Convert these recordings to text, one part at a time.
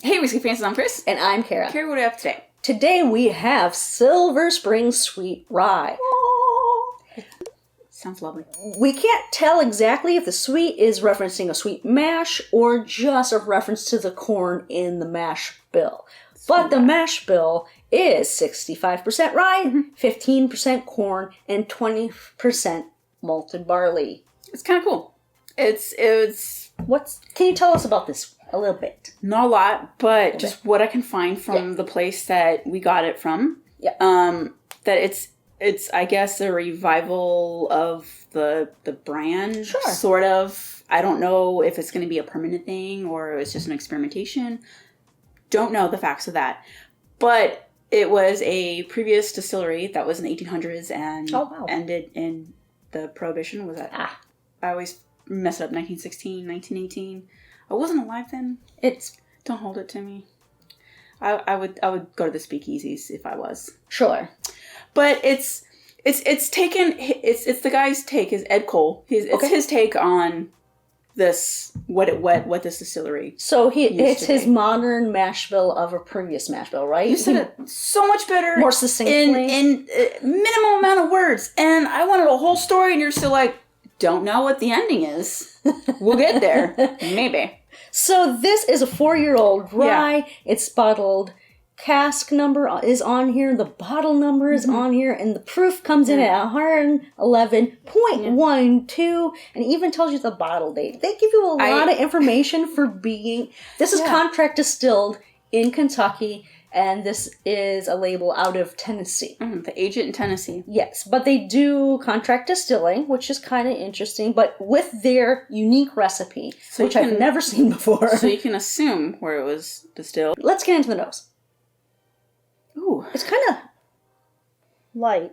Hey, Whiskey Fans, I'm Chris. And I'm Kara. Kara, what do we have today? Today we have Silver Springs Sweet Rye. Sounds lovely. We can't tell exactly if the sweet is referencing a sweet mash or just a reference to the corn in the mash bill. But the mash bill is 65% rye, 15% corn, and 20% malted barley. It's kind of cool. It's Can you tell us about this a little bit? not a lot, but just what I can find from the place that we got it from. Yeah. That it's I guess a revival of the brand. Sure. Sort of. I don't know if it's going to be a permanent thing or it's just an experimentation. Don't know the facts of that. But it was a previous distillery that was in the 1800s and ended in the Prohibition. Was that? I always mess it up. 1916, 1918. I wasn't alive then. Don't hold it to me. I would go to the speakeasies if I was. Sure. But it's the guy's take is Ed Cole. It's his take on this what this distillery. So it's his modern mash bill of a previous mash bill, right? You said it so much better, more succinctly, in minimal amount of words, and I wanted a whole story, and you're still like, don't know what the ending is. We'll get there, maybe. So this is a 4-year-old rye. Yeah. It's bottled. Cask number is on here. The bottle number is on here, and the proof comes in at 111.12, and it even tells you the bottle date. They give you a lot of information for being. This is contract distilled in Kentucky, and this is a label out of Tennessee. The agent in Tennessee. Yes, but they do contract distilling, which is kind of interesting, but with their unique recipe, which I've never seen before. So you can assume where it was distilled. Let's get into the nose. Ooh. It's kind of light.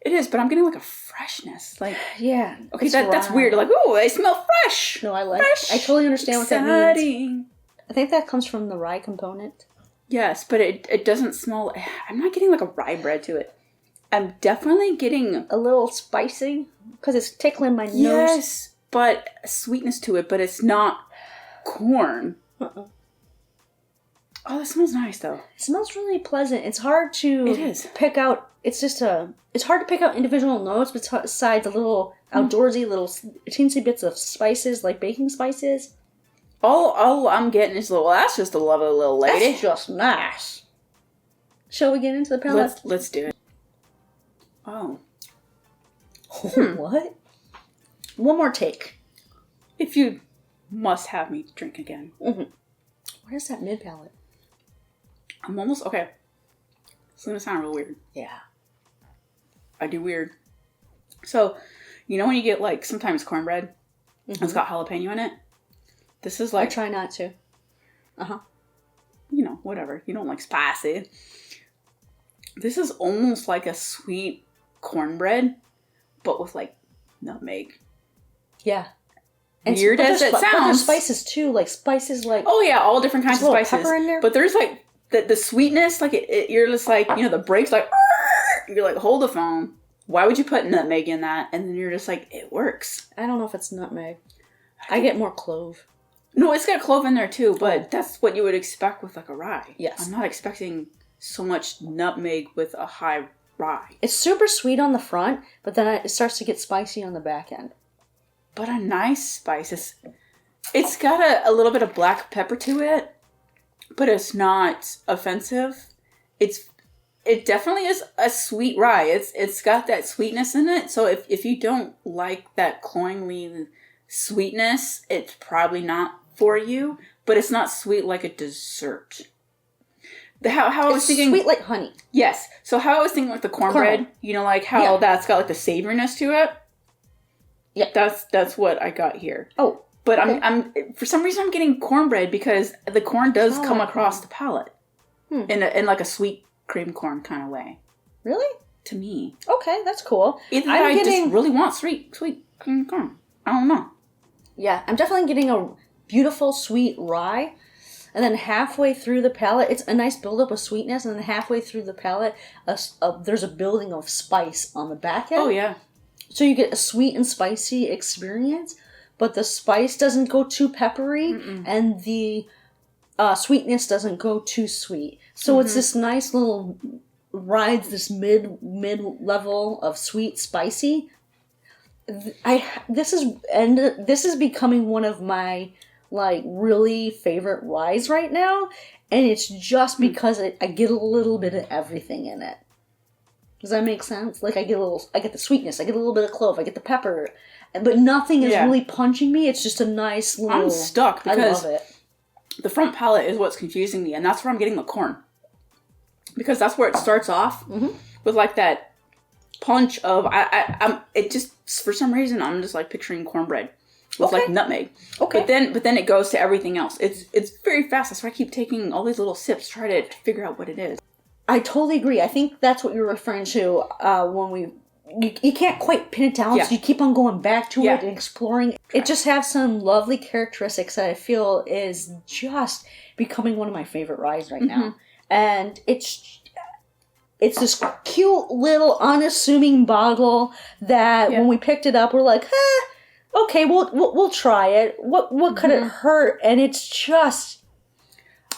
It is, but I'm getting like a freshness. Like, yeah. Okay, that's weird. Like, ooh, I smell fresh. No, I fresh. I totally understand what that means. I think that comes from the rye component. Yes, but it doesn't smell. I'm not getting like a rye bread to it. I'm definitely getting a little spicy because it's tickling my nose. Yes, but sweetness to it, but it's not corn. Oh, that smells nice, though. It smells really pleasant. It's hard to pick out. It's hard to pick out individual notes besides the little outdoorsy little teensy bits of spices, like baking spices. All I'm getting is that's just a lovely little lady. That's just nice. Shall we get into the palate? Let's do it. Oh. What? One more take. If you must have me drink again. Where's that mid palate? I'm almost okay. It's gonna sound real weird. Yeah. I do weird. So, you know when you get like sometimes cornbread, it's got jalapeno in it. This is like I try not to. You know, whatever. You don't like spicy. This is almost like a sweet cornbread, but with like nutmeg. Yeah. And weird as it sounds. But there's spices too, like spices like. Oh yeah, all different kinds of spices. Pepper in there. But there's like the sweetness, like you're just like, you know, the breaks like, you're like, hold the phone. Why would you put nutmeg in that? And then you're just like, it works. I don't know if it's nutmeg. I get more clove. No, it's got clove in there too, but that's what you would expect with like a rye. Yes. I'm not expecting so much nutmeg with a high rye. It's super sweet on the front, but then it starts to get spicy on the back end. But a nice spice. It's got a little bit of black pepper to it, but it's not offensive. It definitely is a sweet rye. It's got that sweetness in it. So if you don't like that cloyingly sweetness, it's probably not for you. But it's not sweet like a dessert. How I was thinking, sweet like honey. Yes. So how I was thinking like the cornbread, you know, like how that's got like the savoriness to it. Yeah, that's what I got here. Oh, but I'm for some reason I'm getting cornbread because the corn does come across the palate in like a sweet cream corn kind of way. Really? To me. Okay, that's cool. Either I just really want sweet cream corn. I don't know. Yeah, I'm definitely getting a beautiful sweet rye, and then halfway through the palate, it's a nice buildup of sweetness, and then halfway through the palate, there's a building of spice on the back end. Oh yeah. So you get a sweet and spicy experience, but the spice doesn't go too peppery, and the sweetness doesn't go too sweet. So it's this nice little rides this mid level of sweet spicy. This is becoming one of my like really favorite ryes right now, and it's just because I get a little bit of everything in it. Does that make sense? Like I get the sweetness, I get a little bit of clove, I get the pepper, but nothing is really punching me. It's just a nice little. I'm stuck because I love it. The front palate is what's confusing me, and that's where I'm getting the corn. Because that's where it starts off with like that punch of it just for some reason I'm just like picturing cornbread with like nutmeg. Okay. But then it goes to everything else. It's very fast. That's why I keep taking all these little sips, try to figure out what it is. I totally agree. I think that's what you're referring to when you can't quite pin it down, so you keep on going back to it and exploring. It just has some lovely characteristics that I feel is just becoming one of my favorite ryes right now. And it's this cute little unassuming bottle that when we picked it up, we're like, okay, we'll try it. What could it hurt? And it's just,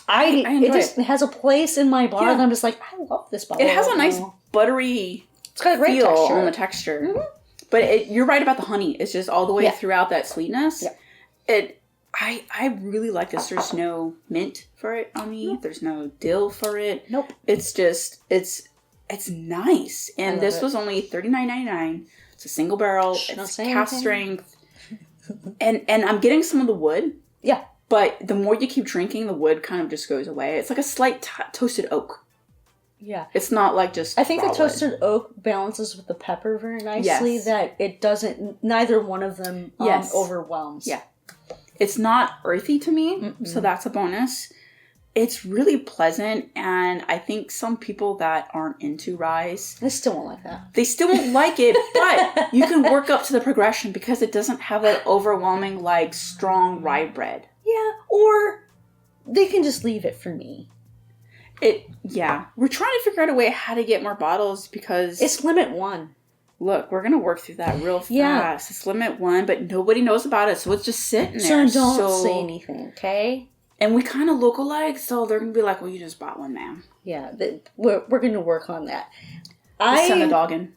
it just has a place in my bar, and I'm just like, I love this bottle. It has a nice buttery. It's got a great feel texture. On the texture, but you're right about the honey. It's just all the way throughout that sweetness. Yeah. I really like this. There's no mint for it on me. There's no dill for it. Nope. It's just it's nice. And this was only $39.99. It's a single barrel. It's cask strength. and I'm getting some of the wood. Yeah. But the more you keep drinking, the wood kind of just goes away. It's like a slight toasted oak. Yeah. It's not like just I think the toasted oak balances with the pepper very nicely. That it doesn't, neither one of them overwhelms. Yeah. It's not earthy to me, so that's a bonus. It's really pleasant, and I think some people that aren't into ryes... They still won't like that. They still won't like it, but you can work up to the progression because it doesn't have that overwhelming, like, strong rye bread. Yeah, or they can just leave it for me. We're trying to figure out a way how to get more bottles because... It's limit 1. Look, we're going to work through that real fast. Yeah. It's limit 1, but nobody knows about it, so it's just sitting there. So don't say anything, okay? And we kind of look-alike, so they're going to be like, well, you just bought one, ma'am. Yeah, we're going to work on that. Send a dog in.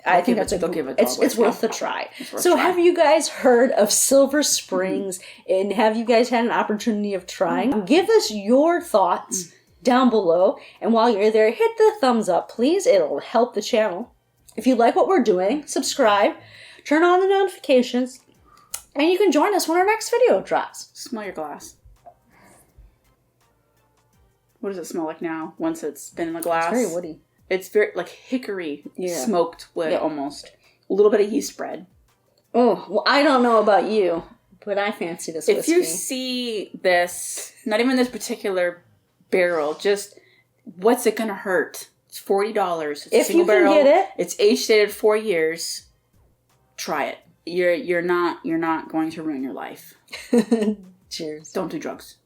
I think it's worth the try. So have you guys heard of Silver Springs, and have you guys had an opportunity of trying? Give us your thoughts down below, and while you're there, hit the thumbs up, please. It'll help the channel. If you like what we're doing, subscribe, turn on the notifications, and you can join us when our next video drops. Smell your glass. What does it smell like now, once it's been in the glass? It's very woody. It's very, like, hickory smoked wood, almost. A little bit of yeast bread. Oh, well, I don't know about you, but I fancy this whiskey. If you see this, not even this particular barrel, just, what's it gonna hurt? It's $40. It's if you can get it, it's age stated 4 years. Try it. You're not going to ruin your life. Cheers. Don't do drugs.